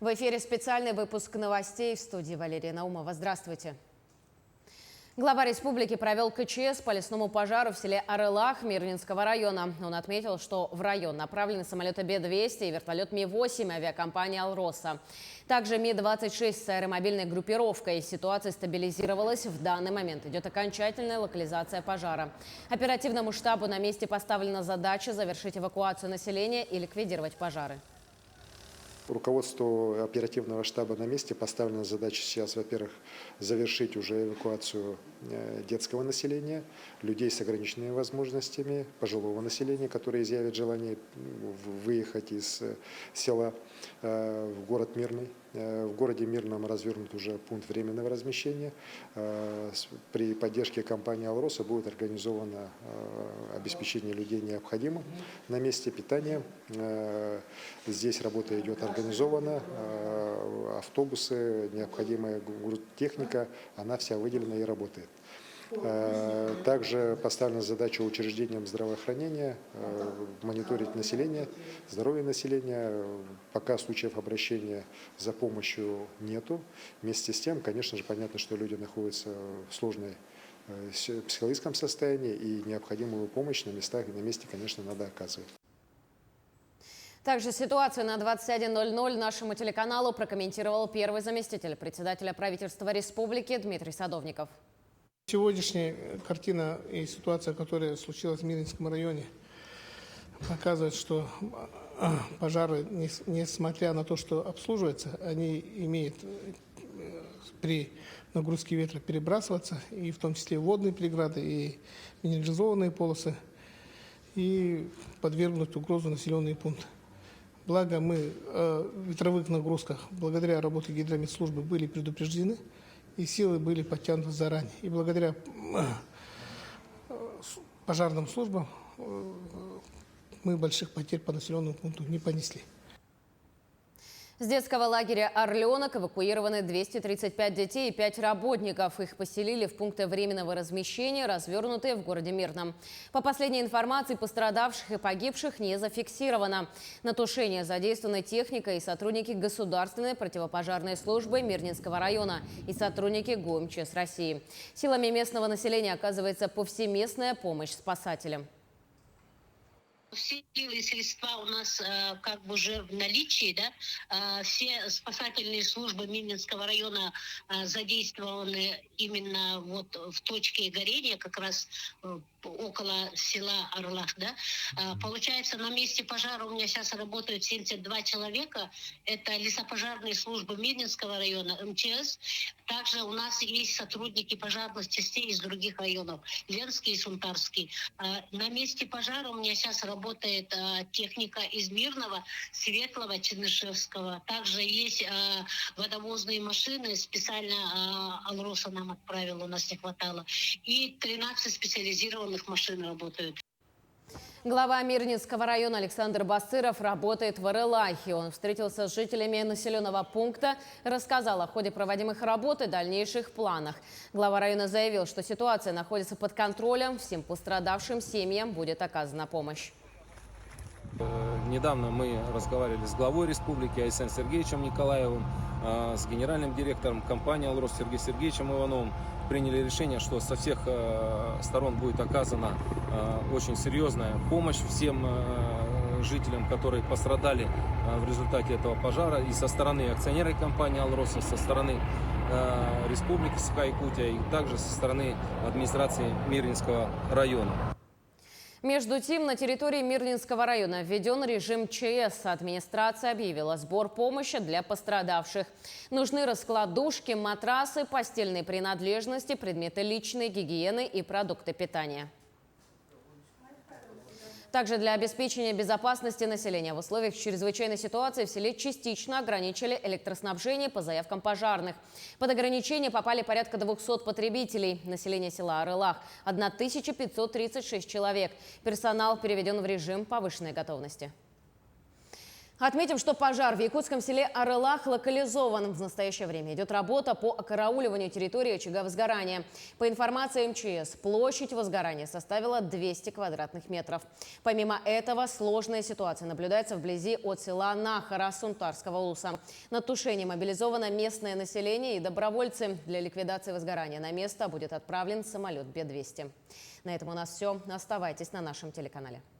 В эфире специальный выпуск новостей, в студии Валерия Наумова. Здравствуйте. Глава республики провел КЧС по лесному пожару в селе Арылах Мирнинского района. Он отметил, что в район направлены самолеты Б-200 и вертолет Ми-8 авиакомпании «Алроса». Также Ми-26 с аэромобильной группировкой. Ситуация стабилизировалась. В данный момент идет окончательная локализация пожара. Оперативному штабу на месте поставлена задача завершить эвакуацию населения и ликвидировать пожары. Руководству оперативного штаба на месте поставлена задача сейчас, во-первых, завершить уже эвакуацию детского населения, людей с ограниченными возможностями, пожилого населения, которые изъявят желание выехать из села в город Мирный. В городе Мирном развернут уже пункт временного размещения. При поддержке компании «Алроса» будет организовано обеспечение людей необходимым на месте питания. Здесь работа идет организована, автобусы, необходимая техника, она вся выделена и работает. Также поставлена задача учреждениям здравоохранения мониторить население, здоровье населения. Пока случаев обращения за помощью нету. Вместе с тем, конечно же, понятно, что люди находятся в сложной психологическом состоянии, и необходимую помощь на местах и на месте, конечно, надо оказывать. Также ситуацию на 21:00 нашему телеканалу прокомментировал первый заместитель председателя правительства республики Дмитрий Садовников. Сегодняшняя картина и ситуация, которая случилась в Мирнинском районе, показывает, что пожары, несмотря на то, что обслуживаются, они имеют при нагрузке ветра перебрасываться, и в том числе водные преграды, и минерализованные полосы, и подвергнуть угрозу населенные пункты. Благо мы в ветровых нагрузках, благодаря работе гидрометслужбы, были предупреждены, и силы были подтянуты заранее. И благодаря пожарным службам мы больших потерь по населенному пункту не понесли. С детского лагеря «Орленок» эвакуированы 235 детей и 5 работников. Их поселили в пункты временного размещения, развернутые в городе Мирном. По последней информации, пострадавших и погибших не зафиксировано. На тушение задействованы техника и сотрудники государственной противопожарной службы Мирнинского района и сотрудники ГУМЧС России. Силами местного населения оказывается повсеместная помощь спасателям. Все силы и средства у нас как бы уже в наличии, да. Все спасательные службы Мирнинского района задействованы именно вот в точке горения, как раз около села Орлах, да. Получается, на месте пожара у меня сейчас работают 72 человека. Это лесопожарные службы Мирнинского района, МЧС. Также у нас есть сотрудники пожарных частей из других районов, Ленский и Сунтарский. На месте пожара у меня сейчас работает техника из Мирного, Светлого, Чернышевского. Также есть водовозные машины, специально «Алроса» нам отправила, у нас не хватало. И 13 специализированных машин работают. Глава Мирнинского района Александр Басыров работает в Арылахе. Он встретился с жителями населенного пункта, рассказал о ходе проводимых работ и дальнейших планах. Глава района заявил, что ситуация находится под контролем, всем пострадавшим семьям будет оказана помощь. Недавно мы разговаривали с главой республики Айсеном Сергеевичем Николаевым, с генеральным директором компании «Алрос» Сергеем Сергеевичем Ивановым. Приняли решение, что со всех сторон будет оказана очень серьезная помощь всем жителям, которые пострадали в результате этого пожара. И со стороны акционерной компании «Алроса», со стороны республики Саха-Якутия и также со стороны администрации Мирнинского района. Между тем, на территории Мирнинского района введен режим ЧС. Администрация объявила сбор помощи для пострадавших. Нужны раскладушки, матрасы, постельные принадлежности, предметы личной гигиены и продукты питания. Также для обеспечения безопасности населения в условиях чрезвычайной ситуации в селе частично ограничили электроснабжение по заявкам пожарных. Под ограничение попали порядка 200 потребителей. Население села Арылах – 1536 человек. Персонал переведен в режим повышенной готовности. Отметим, что пожар в якутском селе Арылах локализован. В настоящее время идет работа по окарауливанию территории очага возгорания. По информации МЧС, площадь возгорания составила 200 квадратных метров. Помимо этого, сложная ситуация наблюдается вблизи от села Нахара Сунтарского улуса. На тушение мобилизовано местное население и добровольцы. Для ликвидации возгорания на место будет отправлен самолет Б-200. На этом у нас все. Оставайтесь на нашем телеканале.